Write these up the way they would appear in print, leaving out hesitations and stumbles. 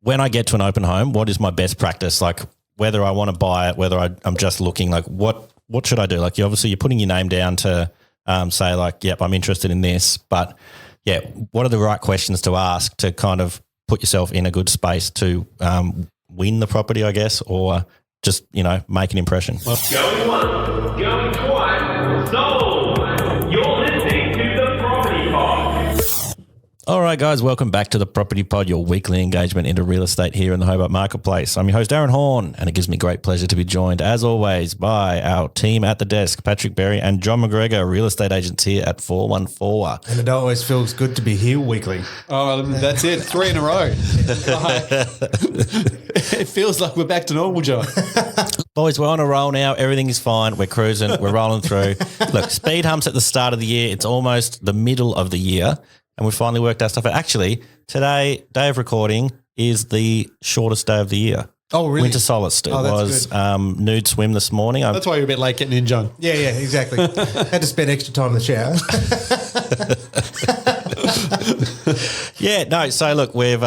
when I get to an open home, what is my best practice? Like whether I want to buy it, whether I'm just looking, like what should I do? Like you're putting your name down to say like, yep, I'm interested in this. But yeah, what are the right questions to ask to kind of put yourself in a good space to win the property, I guess, or just, make an impression? Going once, going twice, sold. You're listening to the Property Pod. All right, guys, welcome back to the Property Pod, your weekly engagement into real estate here in the Hobart Marketplace. I'm your host, Darren Horn, and it gives me great pleasure to be joined, as always, by our team at the desk, Patrick Berry and John McGregor, real estate agents here at 414. And it always feels good to be here weekly. Oh, that's it. 3 in a row. It feels like we're back to normal, John. Boys, we're on a roll now. Everything is fine. We're cruising. We're rolling through. Look, speed humps at the start of the year. It's almost the middle of the year. And we finally worked our stuff out. Actually, today, day of recording, is the shortest day of the year. Oh, really? Winter solstice. It was nude swim this morning. That's why you're a bit late getting in, John. Yeah, exactly. Had to spend extra time in the shower. So look, we've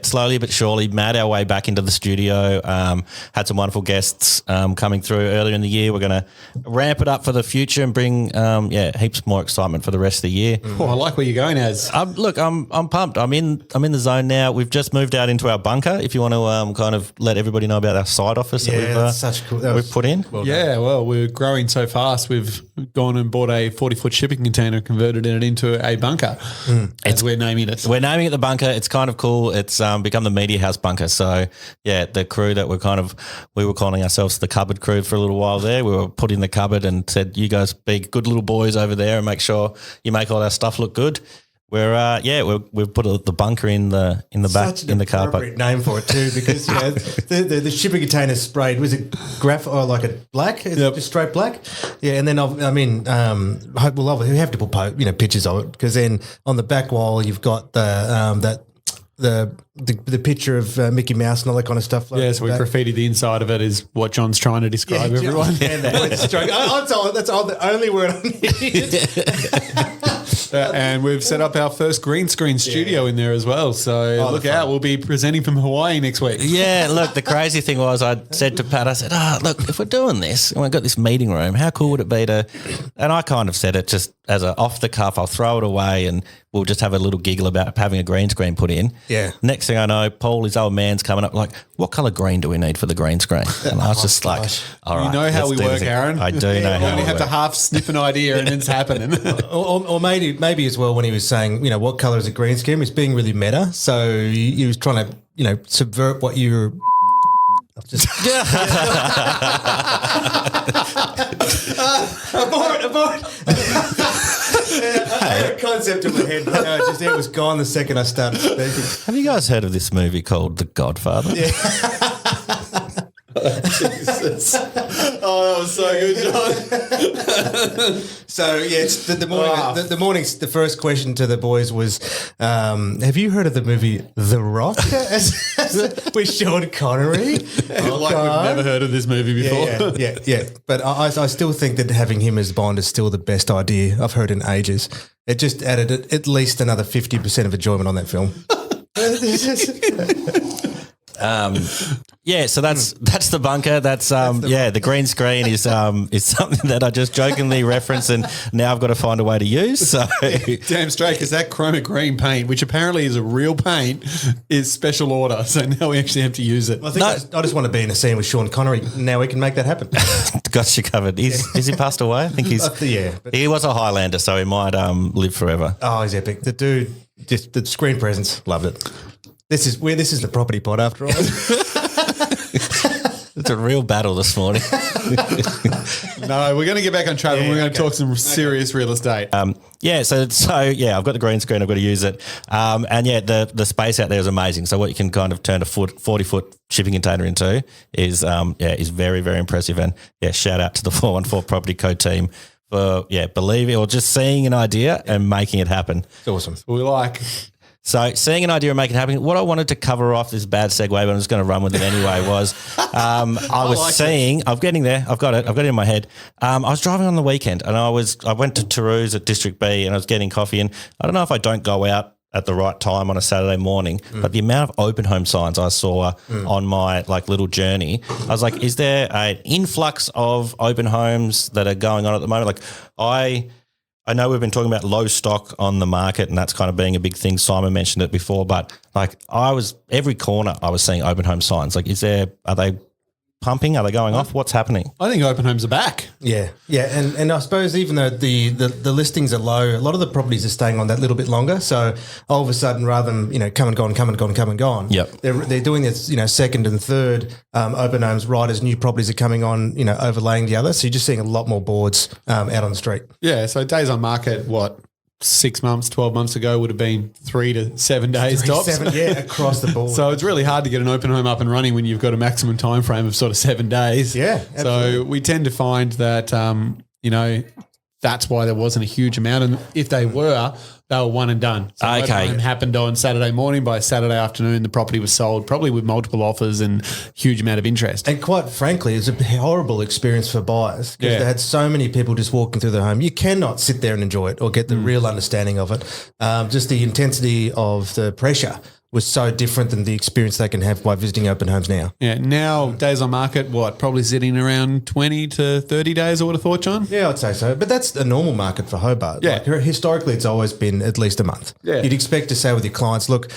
slowly but surely made our way back into the studio. Had some wonderful guests coming through earlier in the year. We're going to ramp it up for the future and bring heaps more excitement for the rest of the year. Oh, I like where you're going, Az. I'm pumped. I'm in the zone now. We've just moved out into our bunker. If you want to kind of let everybody know about our side office we've put in. Well, we're growing so fast. We've gone and bought a 40-foot shipping container, converted it into a bunker. We're naming it. We're naming it the bunker. It's kind of cool. It's become the media house bunker. So yeah, the crew that we were calling ourselves the cupboard crew for a little while there. We were put in the cupboard and said, you guys be good little boys over there and make sure you make all our stuff look good. We've put the bunker in the back in the car park. Name for it too, because the shipping container sprayed. Was it or like a black? Just straight black. Yeah, and then we'll obviously have to put pictures of it, because then on the back wall you've got the picture of Mickey Mouse and all that kind of stuff. So we graffitied the inside of it is what John's trying to describe everyone. I'm told that's the only word I need. And we've set up our first green screen studio in there as well. So look out, we'll be presenting from Hawaii next week. Yeah, look, the crazy thing was I said to Pat, I said, look, if we're doing this and we've got this meeting room, how cool would it be to – and I kind of said it just as a off the cuff, I'll throw it away and we'll just have a little giggle about having a green screen put in. Yeah. Next thing I know, Paul, his old man's coming up like, what colour green do we need for the green screen? And I was just like, all right. You know how we work, Aaron. I do know how we work. You only have to half sniff an idea and it's happening. or maybe as well when he was saying, what colour is a green screen, he's being really meta. So he was trying to, subvert what you're – abort. I had a concept in my head, but it was gone the second I started speaking. Have you guys heard of this movie called The Godfather? Yeah. Jesus. Oh, that was so good, John. So yeah, it's the morning. The first question to the boys was, "Have you heard of the movie The Rock with Sean Connery?" We've never heard of this movie before. Yeah. But I still think that having him as Bond is still the best idea I've heard in ages. It just added at least another 50% of enjoyment on that film. So that's the bunker. That's the green screen is something that I just jokingly reference, and now I've got to find a way to use. So damn straight, because that chroma green paint, which apparently is a real paint, is special order. So now we actually have to use it. I just want to be in a scene with Sean Connery. Now we can make that happen. Got you covered. Is he passed away? I think he's he was a Highlander, so he might live forever. Oh, he's epic. The dude, just the screen presence, loved it. This is the Property Pod after all. It's a real battle this morning. No, we're going to get back on track and we're going to talk some serious real estate. I've got the green screen. I've got to use it. The space out there is amazing. So what you can kind of turn a 40-foot shipping container into is very, very impressive. And shout out to the 414 Property Code team for believing or just seeing an idea and making it happen. It's awesome. We like. So seeing an idea and making it happen, what I wanted to cover off, this bad segue, but I'm just going to run with it anyway, was I'm getting there. I've got it in my head. I was driving on the weekend and I went to Tourouse at District B and I was getting coffee, and I don't know if I don't go out at the right time on a Saturday morning. But the amount of open home signs I saw on my like little journey, I was like, is there an influx of open homes that are going on at the moment? Like I know we've been talking about low stock on the market, and that's kind of being a big thing. Simon mentioned it before, but like every corner I was seeing open home signs. Like, are they pumping? Are they going off? What's happening? I think open homes are back. Yeah, and I suppose even though the listings are low, a lot of the properties are staying on that little bit longer. So all of a sudden, rather than come and gone, Yep. they're doing this second and third open homes right as new properties are coming on, overlaying the other. So you're just seeing a lot more boards out on the street. Yeah, so days on market, 6 months, 12 months ago would have been 3 to 7 days tops. 7, across the board. So it's really hard to get an open home up and running when you've got a maximum time frame of sort of 7 days. Yeah, So absolutely. we tend to find that, that's why there wasn't a huge amount. And if they were one and done. So Okay. open home happened on Saturday morning. By Saturday afternoon, the property was sold, probably with multiple offers and huge amount of interest. And quite frankly, it's a horrible experience for buyers because Yeah. they had so many people just walking through their home. You cannot sit there and enjoy it or get the real understanding of it. Just the intensity of the pressure was so different than the experience they can have by visiting open homes now. Yeah, now days on market, probably sitting around 20 to 30 days, I would have thought, John? Yeah, I'd say so. But that's a normal market for Hobart. Yeah. Like, historically, it's always been at least a month. Yeah. You'd expect to say with your clients, look,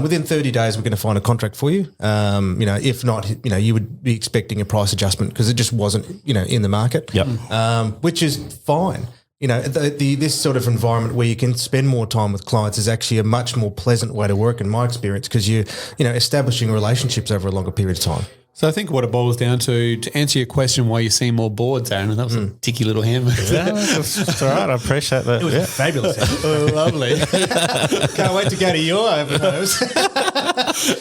within 30 days, we're going to find a contract for you. If not, you would be expecting a price adjustment because it just wasn't, in the market. Yep. Which is fine. This sort of environment where you can spend more time with clients is actually a much more pleasant way to work in my experience because you're, establishing relationships over a longer period of time. So I think what it boils down to answer your question why you see more boards, Aaron, and that was a ticky little hand move. That's all right. I appreciate that. Yeah. Fabulous. Lovely. Can't wait to go to your open homes.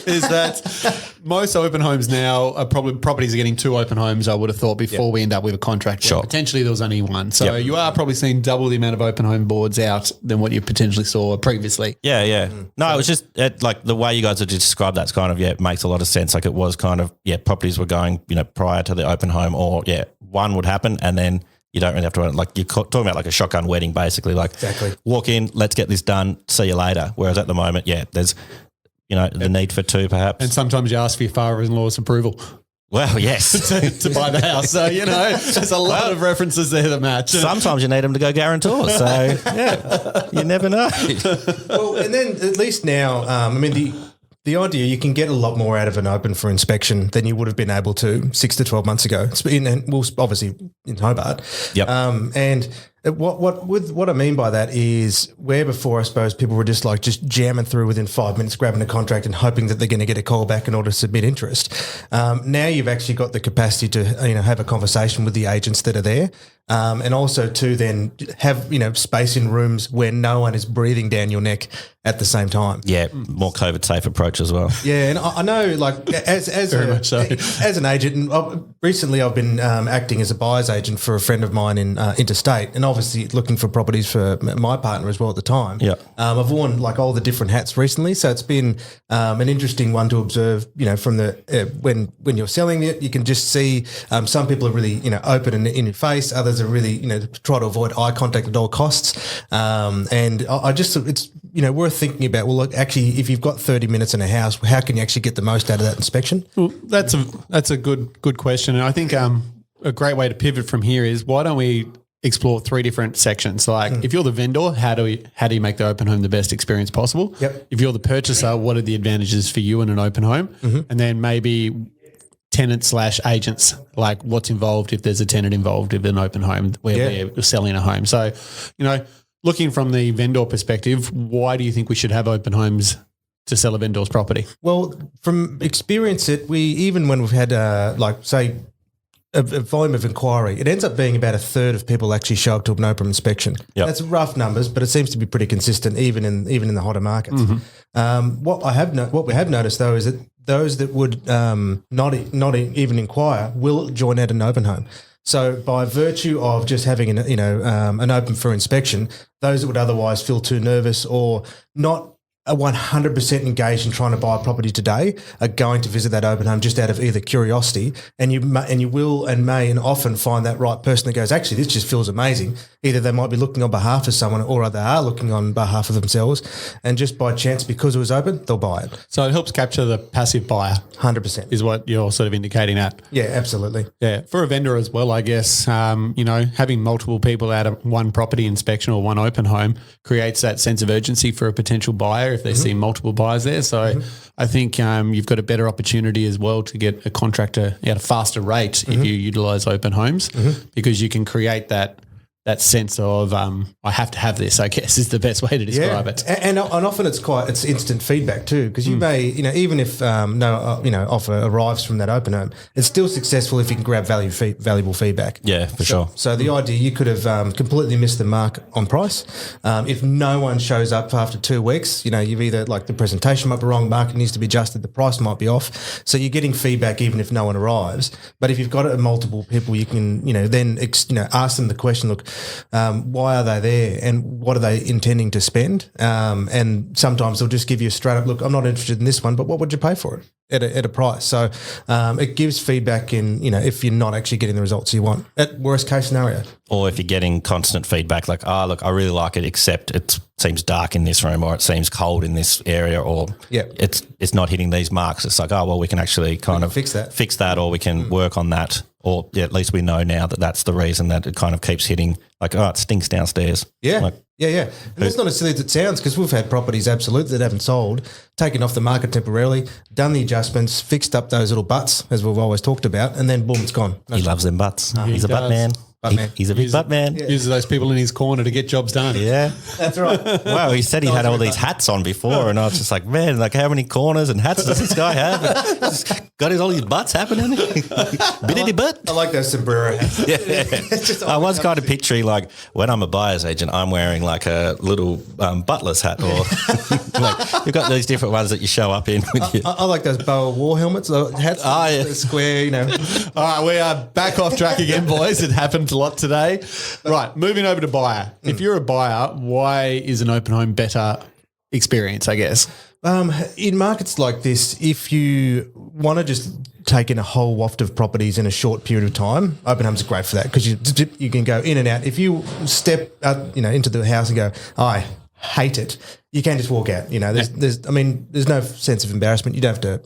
Is that most open homes now are probably properties are getting 2 open homes, I would have thought, before we end up with a contract. Sure. Potentially there was only 1. So you are probably seeing double the amount of open home boards out than what you potentially saw previously. Yeah, yeah. No, it was just like the way you guys have described that's kind of, it makes a lot of sense. Like it was kind of, properties were going, prior to the open home or, one would happen and then you don't really have to, like you're talking about like a shotgun wedding basically, like Exactly. walk in, let's get this done, see you later. Whereas at the moment, there's, the need for 2 perhaps. And sometimes you ask for your father-in-law's approval Well, yes. to buy the house. So, there's a lot of references there that match. Sometimes you need them to go guarantor. So, you never know. Well, and then at least now, the idea you can get a lot more out of an open for inspection than you would have been able to 6 to 12 months ago. Obviously in Hobart. Yep. And what I mean by that is where before I suppose people were just jamming through within 5 minutes, grabbing a contract and hoping that they're going to get a call back in order to submit interest. Now you've actually got the capacity to have a conversation with the agents that are there. And also to then have, space in rooms where no one is breathing down your neck at the same time. Yeah, more COVID safe approach as well. Yeah, and I know, as much so. as an agent, and recently I've been acting as a buyer's agent for a friend of mine in interstate, and obviously looking for properties for my partner as well at the time. Yeah. I've worn all the different hats recently, so it's been an interesting one to observe. From the when you're selling it, you can just see some people are really open in your face, others are really try to avoid eye contact at all costs, and I just it's worth thinking about. Well, look, actually, if you've got 30 minutes in a house, how can you actually get the most out of that inspection? Well, that's a good question. And I think a great way to pivot from here is why don't we explore 3 different sections? Like if you're the vendor, how do you make the open home the best experience possible? Yep. If you're the purchaser, what are the advantages for you in an open home? And then maybe tenant/agents, like what's involved if there's a tenant involved in an open home where we're selling a home. So, looking from the vendor perspective, why do you think we should have open homes to sell a vendor's property? Well, from experience, even when we've had say a volume of inquiry, it ends up being about a third of people actually show up to an open inspection. Yep. That's rough numbers, but it seems to be pretty consistent even in the hotter markets. What we have noticed though is that those that would not even inquire will join at an open home. So by virtue of just having an open for inspection, those that would otherwise feel too nervous or not 100% engaged in trying to buy a property today are going to visit that open home just out of either curiosity, and you will and may and often find that right person that goes, actually, this just feels amazing. Either they might be looking on behalf of someone or they are looking on behalf of themselves. And just by chance, because it was open, they'll buy it. So it helps capture the passive buyer 100%. is what you're sort of indicating at. Yeah, absolutely. Yeah. For a vendor as well, I guess, having multiple people out of one property inspection or one open home creates that sense of urgency for a potential buyer if they see multiple buyers there. So I think you've got a better opportunity as well to get a contractor at a faster rate if you utilise open homes because you can create that sense of I have to have this, I guess, is the best way to describe it. And often it's instant feedback too, because you may, even if no offer arrives from that open home, it's still successful if you can grab valuable feedback. Yeah, for sure. So the idea, you could have completely missed the mark on price. If no one shows up after 2 weeks, you've either the presentation might be wrong, market needs to be adjusted, the price might be off. So you're getting feedback even if no one arrives. But if you've got it at multiple people, you can, then ask them the question, look, why are they there and what are they intending to spend? And sometimes they'll just give you a straight up, look, I'm not interested in this one, but what would you pay for it at a price? So it gives feedback in, if you're not actually getting the results you want at worst case scenario. Or if you're getting constant feedback like, look, I really like it, except it seems dark in this room or it seems cold in this area or it's not hitting these marks. It's like, we can actually kind of fix that or we can work on that. Or at least we know now that that's the reason that it kind of keeps hitting it stinks downstairs. Yeah. And that's not as silly as it sounds because we've had properties absolutely that haven't sold, taken off the market temporarily, done the adjustments, fixed up those little butts as we've always talked about, and then boom, it's gone. He loves them butts. He's a butt does. man. He's a big butt man. Uses those people in his corner to get jobs done. Yeah. That's right. Wow, he said he had all these hats on before, and I was just like, man, how many corners and hats does this guy have? He's got all these butts happening. Bitty butt. I like those sombrero hats. Yeah. I was kind of picturing when I'm a buyer's agent, I'm wearing a little butler's hat, or you've got these different ones that you show up in with you. I like those Boa War helmets, hats, square, All right, we are back off track again, boys. It happened a lot today. Right, moving over to buyer. If you're a buyer, why is an open home better experience, I guess? In markets like this, if you want to just take in a whole waft of properties in a short period of time, open homes are great for that because you can go in and out. If you step out, into the house and go, I hate it, you can just walk out. There's no sense of embarrassment. You don't have to,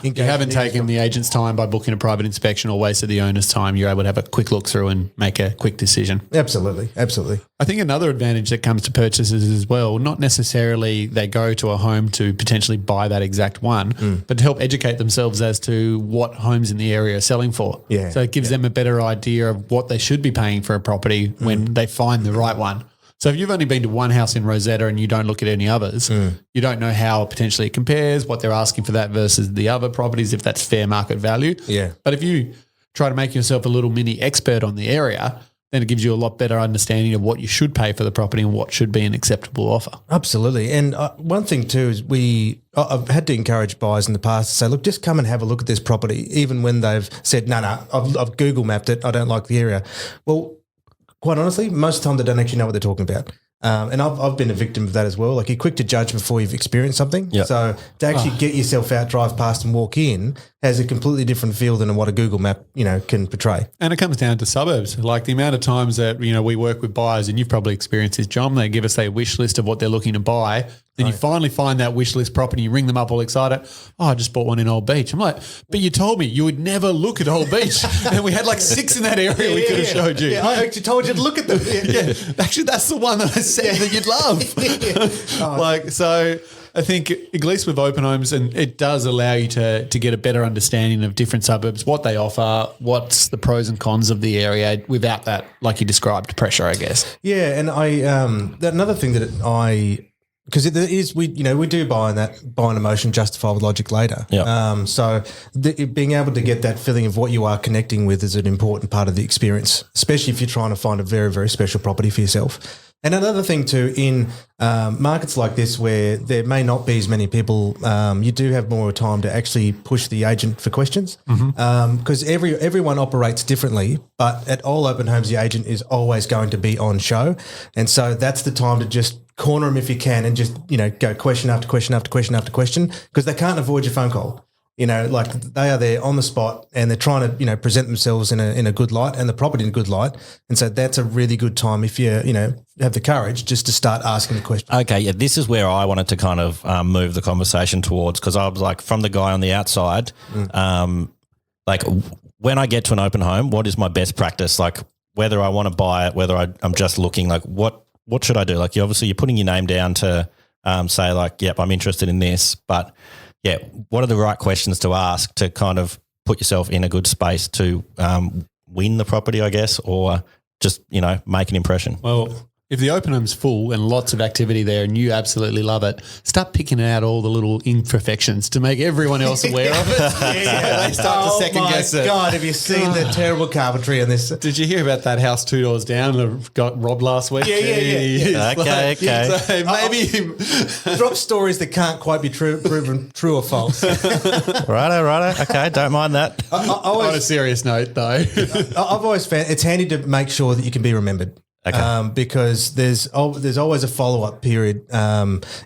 engage. You haven't taken the agent's time by booking a private inspection or wasted the owner's time. You're able to have a quick look through and make a quick decision. Absolutely. I think another advantage that comes to purchasers as well, not necessarily they go to a home to potentially buy that exact one, but to help educate themselves as to what homes in the area are selling for. Yeah. So it gives them a better idea of what they should be paying for a property when they find the right one. So if you've only been to one house in Rosetta and you don't look at any others, you don't know how potentially it compares, what they're asking for that versus the other properties, if that's fair market value. Yeah. But if you try to make yourself a little mini expert on the area, then it gives you a lot better understanding of what you should pay for the property and what should be an acceptable offer. Absolutely. And one thing too is I've had to encourage buyers in the past to say, look, just come and have a look at this property, even when they've said, no, I've Google mapped it, I don't like the area. Well, quite honestly, most of the time they don't actually know what they're talking about. And I've been a victim of that as well. You're quick to judge before you've experienced something. Yep. So to actually get yourself out, drive past and walk in has a completely different feel than what a Google map, can portray. And it comes down to suburbs. Like the amount of times that, we work with buyers, and you've probably experienced this, John, they give us a wish list of what they're looking to buy. Then you finally find that wish list property, you ring them up all excited. I just bought one in Old Beach. I'm like, but you told me you would never look at Old Beach. And we had 6 in that area we could have showed you. Yeah, I actually told you to look at them. Yeah. Actually, that's the one that I said that you'd love. So I think at least with open homes, and it does allow you to get a better understanding of different suburbs, what they offer, what's the pros and cons of the area without that, like you described, pressure, I guess. Yeah, and another thing because it is, we do buy an emotion, justify with logic later. Yeah. So being able to get that feeling of what you are connecting with is an important part of the experience, especially if you're trying to find a very, very special property for yourself. And another thing too, in markets like this where there may not be as many people, you do have more time to actually push the agent for questions because everyone operates differently, but at all open homes, the agent is always going to be on show. And so that's the time to just corner them if you can and just, go question after question after question after question because they can't avoid your phone call. like they are there on the spot and they're trying to, present themselves in a good light and the property in a good light. And so that's a really good time if you, have the courage just to start asking the question. Okay, yeah, this is where I wanted to kind of move the conversation towards, because I was like, from the guy on the outside, like when I get to an open home, what is my best practice? Like whether I want to buy it, whether I'm just looking, like what should I do? Like you're putting your name down to say like, yep, I'm interested in this, but yeah, what are the right questions to ask to kind of put yourself in a good space to win the property, I guess, or just, make an impression? Well, if the open home's full and lots of activity there and you absolutely love it, start picking out all the little imperfections to make everyone else aware of it. They start to second guess it. Oh, my God, have you seen the terrible carpentry on this? Did you hear about that house 2 doors down that got robbed last week? Yeah. Okay. So maybe Drop stories that can't quite be proven true or false. Righto. Okay, don't mind that. on a serious note, though. I've always found it's handy to make sure that you can be remembered. Okay. Because there's always a follow-up period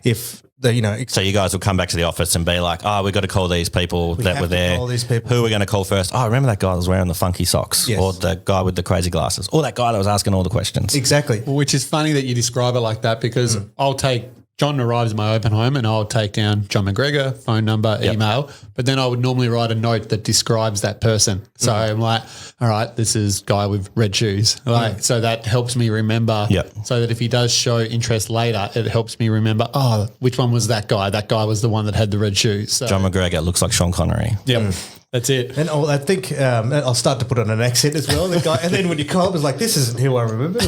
if the So you guys will come back to the office and be like, oh, we've got to call these people that have were to there. call these people. Who are we going to call first? Oh, remember that guy that was wearing the funky socks, Yes. or the guy with the crazy glasses, or that guy that was asking all the questions. Exactly. Which is funny that you describe it like that, because I'll take John arrives at my open home and I'll take down John McGregor, phone number, email, but then I would normally write a note that describes that person. So I'm like, all right, this is guy with red shoes. So that helps me remember. So that if he does show interest later, it helps me remember, which one was that guy? That guy was the one that had the red shoes. So, John McGregor looks like Sean Connery. Yep. That's it. And I think I'll start to put on an accent as well. The guy, and then when you call him, it's like, this isn't who I remember.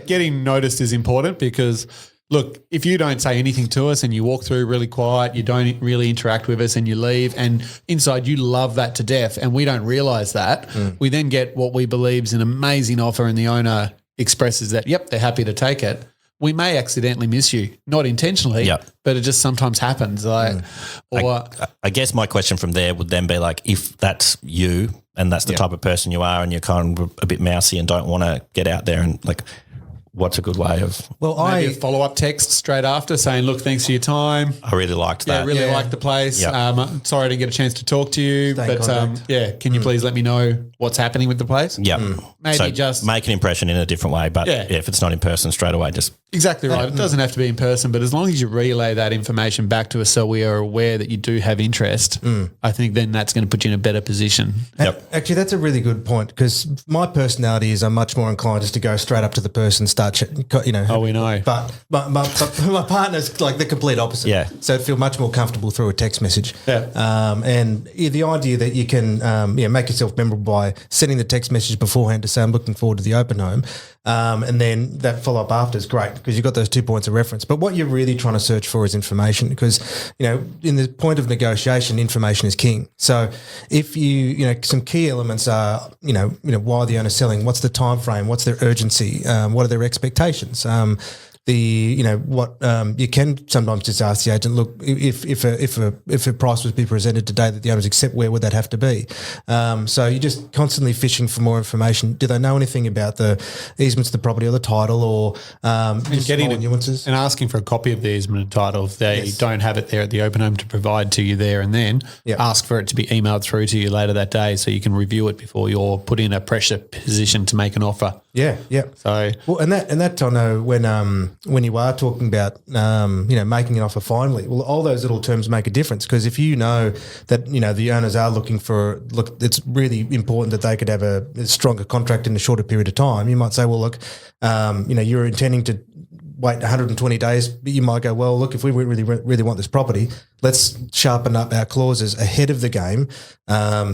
Getting noticed is important because, look, if you don't say anything to us and you walk through really quiet, you don't really interact with us and you leave, and inside you love that to death and we don't realise that, we then get what we believe is an amazing offer and the owner expresses that, yep, they're happy to take it. We may accidentally miss you, not intentionally, but it just sometimes happens. I guess my question from there would then be like, if that's you and that's the type of person you are and you're kind of a bit mousy and don't want to get out there, and like, what's a good way of? Well, maybe a follow-up text straight after saying, look, thanks for your time. I really liked that. Yeah, really liked the place. Sorry I didn't get a chance to talk to you, but can you please let me know what's happening with the place? Yeah. Maybe so just make an impression in a different way, but if it's not in person straight away, just exactly right. It doesn't have to be in person, but as long as you relay that information back to us so we are aware that you do have interest, I think then that's going to put you in a better position. Actually, that's a really good point, because my personality is I'm much more inclined just to go straight up to the person, start, we know. But my partner's like the complete opposite. Yeah. So I'd feel much more comfortable through a text message. Yeah. And the idea that you can make yourself memorable by sending the text message beforehand to say I'm looking forward to the open home, and then that follow-up after is great because you've got those 2 points of reference. But what you're really trying to search for is information, because, in the point of negotiation, information is king. So if some key elements are, why the owner's selling, what's the time frame, what's their urgency, what are their expectations, you can sometimes just ask the agent, look, if a price was to be presented today that the owners accept, where would that have to be? So you're just constantly fishing for more information. Do they know anything about the easements of the property or the title, or getting nuances? And asking for a copy of the easement and title if they don't have it there at the open home to provide to you there and then. Ask for it to be emailed through to you later that day so you can review it before you're put in a pressure position to make an offer. Yeah. So and that I know when you are talking about making an offer finally, well, all those little terms make a difference, because if you know that the owners are looking for it's really important that they could have a stronger contract in a shorter period of time. You might say, well, look, you're intending to wait 120 days, but you might go, well, look, if we really want this property, let's sharpen up our clauses ahead of the game,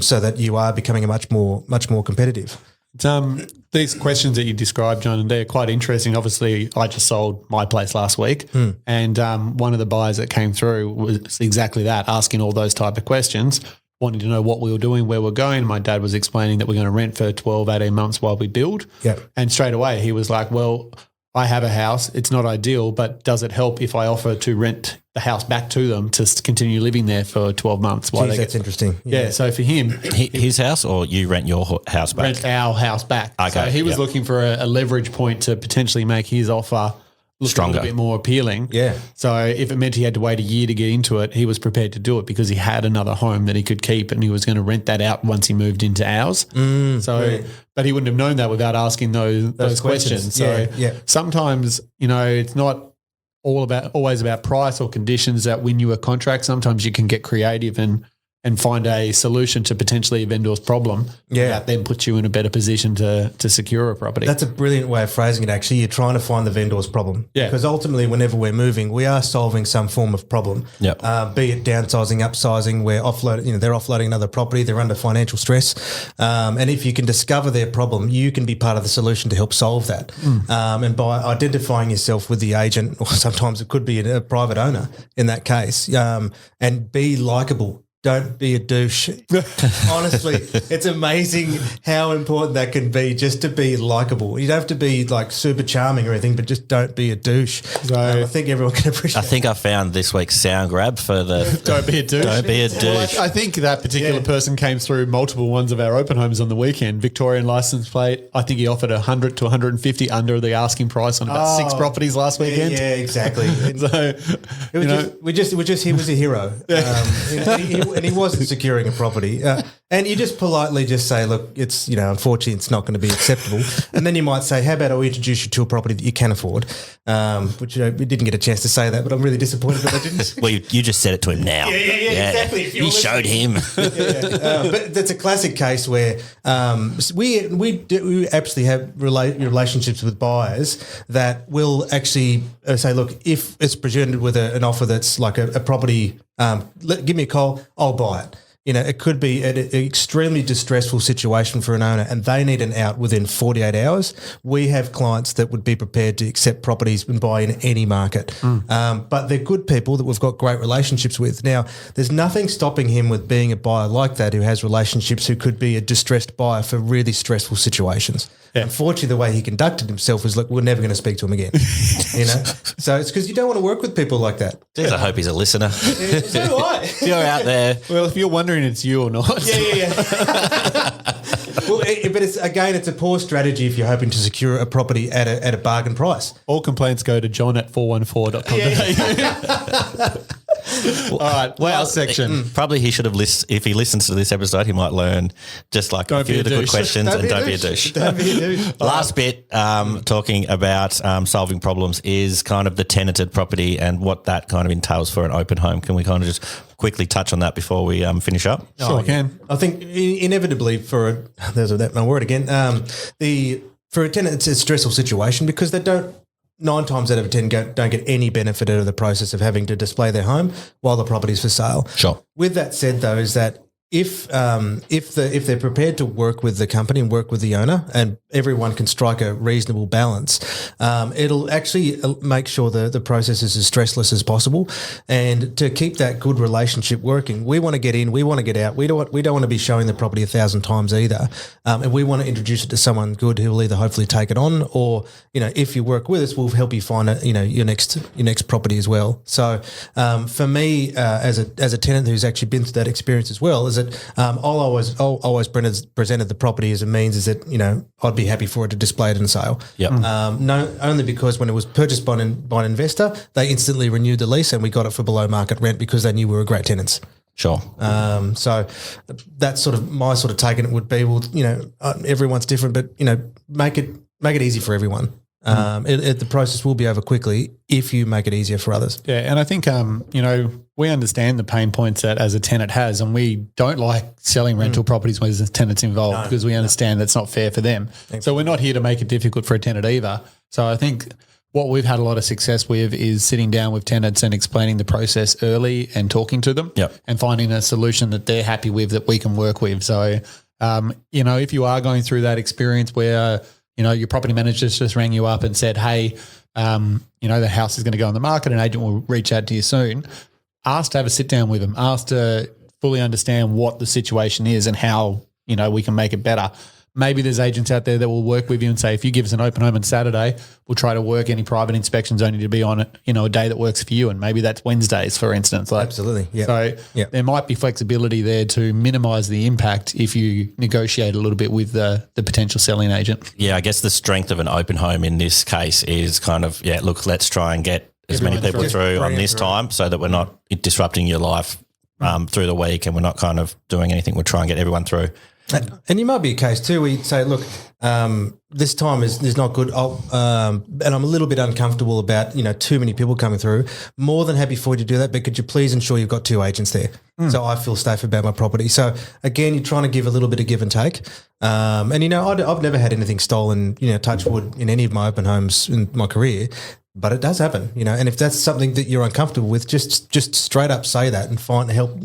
so that you are becoming a much more competitive. These questions that you described, John, they're quite interesting. Obviously, I just sold my place last week, and one of the buyers that came through was exactly that, asking all those type of questions, wanting to know what we were doing, where we're going. My dad was explaining that we're going to rent for 12, 18 months while we build. And straight away he was like, well, I have a house. It's not ideal, but does it help if I offer to rent the house back to them to continue living there for 12 months? Jeez, that's interesting. Yeah. So for him, his house, or you rent your house back? Rent our house back. Okay. So he was looking for a leverage point to potentially make his offer look Stronger. a little bit more appealing. Yeah. So if it meant he had to wait a year to get into it, he was prepared to do it because he had another home that he could keep and he was going to rent that out once he moved into ours. But he wouldn't have known that without asking those questions. So sometimes, it's not always about price or conditions that win you a contract. Sometimes you can get creative and find a solution to potentially a vendor's problem. That then puts you in a better position to secure a property. That's a brilliant way of phrasing it, actually. You're trying to find the vendor's problem. Yeah. Because ultimately, whenever we're moving, we are solving some form of problem. Yep. Be it downsizing, upsizing, we're offloading, they're offloading another property, they're under financial stress. And if you can discover their problem, you can be part of the solution to help solve that. And by identifying yourself with the agent, or sometimes it could be a private owner in that case, and be likable. Don't be a douche. Honestly, it's amazing how important that can be, just to be likable. You don't have to be like super charming or anything, but just don't be a douche. I think everyone can appreciate I think I found this week's sound grab for the Don't be a douche. Don't be a douche. Well, I think that particular person came through multiple ones of our open homes on the weekend. Victorian license plate. I think he offered 100 to 150 under the asking price on about 6 properties last weekend. Yeah, exactly. So, he was a hero. And he wasn't securing a property. And you just politely just say, look, it's, unfortunately it's not going to be acceptable. And then you might say, how about I introduce you to a property that you can afford? Which, we didn't get a chance to say that, but I'm really disappointed that I didn't. Well, you just said it to him now. Yeah, exactly. If you're You showed him. But that's a classic case where we absolutely have relationships with buyers that will actually say, look, if it's presented with an offer that's like a property, give me a call, I'll buy it. It could be an extremely distressful situation for an owner and they need an out within 48 hours. We have clients that would be prepared to accept properties and buy in any market. But they're good people that we've got great relationships with. Now, there's nothing stopping him with being a buyer like that who has relationships, who could be a distressed buyer for really stressful situations. Yeah. Unfortunately, the way he conducted himself was like, we're never going to speak to him again. So it's because you don't want to work with people like that. Jeez, I hope he's a listener. So do I. If you're out there, well, if you're wondering it's you or not. Yeah. Well, but it's a poor strategy if you're hoping to secure a property at a bargain price. All complaints go to john@414.com.au. All right, well, section. Probably he should have listened. If he listens to this episode, he might learn just like a few of the good questions and don't be a douche. Don't be a douche. Last bit, talking about solving problems is kind of the tenanted property and what that kind of entails for an open home. Can we kind of just quickly touch on that before we finish up? Sure, can. I think inevitably there's my word again. For a tenant, it's a stressful situation because they don't. 9 times out of 10 don't get any benefit out of the process of having to display their home while the property's for sale. Sure. With that said, though, is that if they're prepared to work with the company and work with the owner, and everyone can strike a reasonable balance, it'll actually make sure the process is as stressless as possible. And to keep that good relationship working, we want to get in, we want to get out. We don't want to be showing the property 1,000 times either. And we want to introduce it to someone good who will either hopefully take it on, or if you work with us, we'll help you find your next property as well. So for me, as a tenant who's actually been through that experience as well, is that I'll always presented the property as a means is that I'd be happy for it to display it in sale. Yep. No, only because when it was purchased by an investor, they instantly renewed the lease and we got it for below market rent because they knew we were great tenants. Sure. So that's sort of my sort of take on it would be, well, everyone's different, but make it easy for everyone. The process will be over quickly if you make it easier for others. Yeah, and I think we understand the pain points that as a tenant has, and we don't like selling rental properties when there's tenants involved because we understand that's not fair for them. So we're not here to make it difficult for a tenant either. So I think what we've had a lot of success with is sitting down with tenants and explaining the process early and talking to them and finding a solution that they're happy with that we can work with. So, if you are going through that experience where your property manager just rang you up and said, hey, the house is going to go on the market, an agent will reach out to you soon. Ask to have a sit down with them. Ask to fully understand what the situation is and how, we can make it better. maybe there's agents out there that will work with you and say, if you give us an open home on Saturday, we'll try to work any private inspections only to be on a day that works for you. And maybe that's Wednesdays, for instance. Absolutely. Yeah. So there might be flexibility there to minimize the impact if you negotiate a little bit with the potential selling agent. Yeah, I guess the strength of an open home in this case is kind of, look, let's try and get as many people through on this time so that we're not disrupting your life through the week, and we're not kind of doing anything. We'll try and get everyone through. And you might be a case too where you say, look, this time is not good. And I'm a little bit uncomfortable about, too many people coming through. More than happy for you to do that, but could you please ensure you've got 2 agents there so I feel safe about my property? So again, you're trying to give a little bit of give and take. And, I've never had anything stolen, touch wood, in any of my open homes in my career. But it does happen, and if that's something that you're uncomfortable with, just straight up say that and help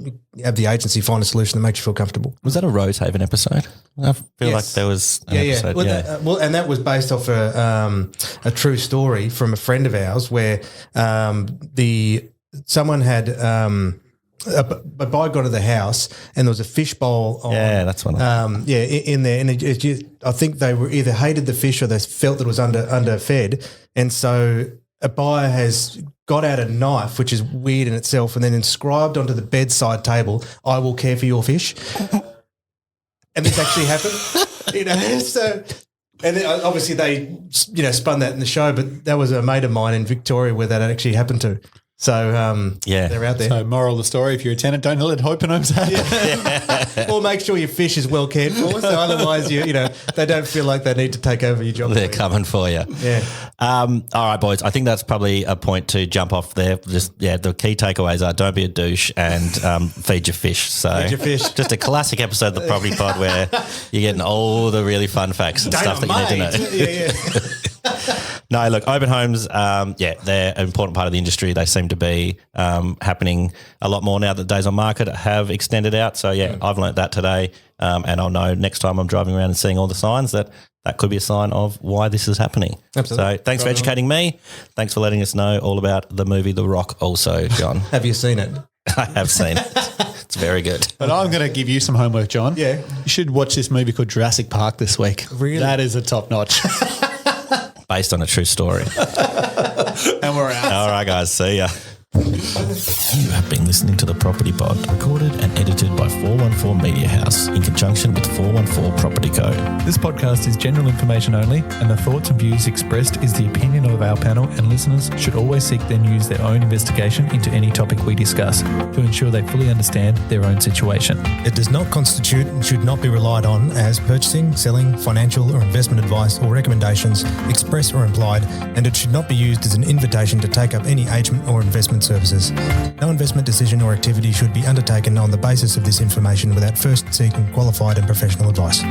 have the agency find a solution that makes you feel comfortable. Was that a Rosehaven episode? I feel like there was an episode. Well, and that was based off a true story from a friend of ours where someone had a buyer got to the house and there was a fishbowl on. Yeah, that's one. In there, and I think they were either hated the fish or they felt that it was underfed, and so a buyer has got out a knife, which is weird in itself, and then inscribed onto the bedside table, "I will care for your fish," and this actually happened. So. And then obviously they, spun that in the show, but that was a mate of mine in Victoria where that actually happened to. So, they're out there. So, moral of the story, if you're a tenant, don't let open homes happen. Or make sure your fish is well cared for. So otherwise, they don't feel like they need to take over your job. They're coming for you. Yeah. All right, boys. I think that's probably a point to jump off there. Just, the key takeaways are don't be a douche and feed your fish. So feed your fish. Just a classic episode of the Property Pod where you're getting all the really fun facts and stuff that you need to know. Yeah. No, look, open homes, they're an important part of the industry. They seem to be happening a lot more now that days on market have extended out. So, I've learnt that today, and I'll know next time I'm driving around and seeing all the signs that could be a sign of why this is happening. Absolutely. So thanks for educating me. Thanks for letting us know all about the movie The Rock also, John. Have you seen it? I have seen it. It's very good. But I'm going to give you some homework, John. Yeah. You should watch this movie called Jurassic Park this week. Really? That is a top notch. Based on a true story. And we're out. All right, guys. See ya. You have been listening to The Property Pod, recorded and edited by 414 Media House in conjunction with 414 Property Co. This podcast is general information only, and the thoughts and views expressed is the opinion of our panel, and listeners should always seek then use their own investigation into any topic we discuss to ensure they fully understand their own situation. It does not constitute and should not be relied on as purchasing, selling, financial or investment advice or recommendations, express or implied, and it should not be used as an invitation to take up any agent or investment services. No investment decision or activity should be undertaken on the basis of this information without first seeking qualified and professional advice.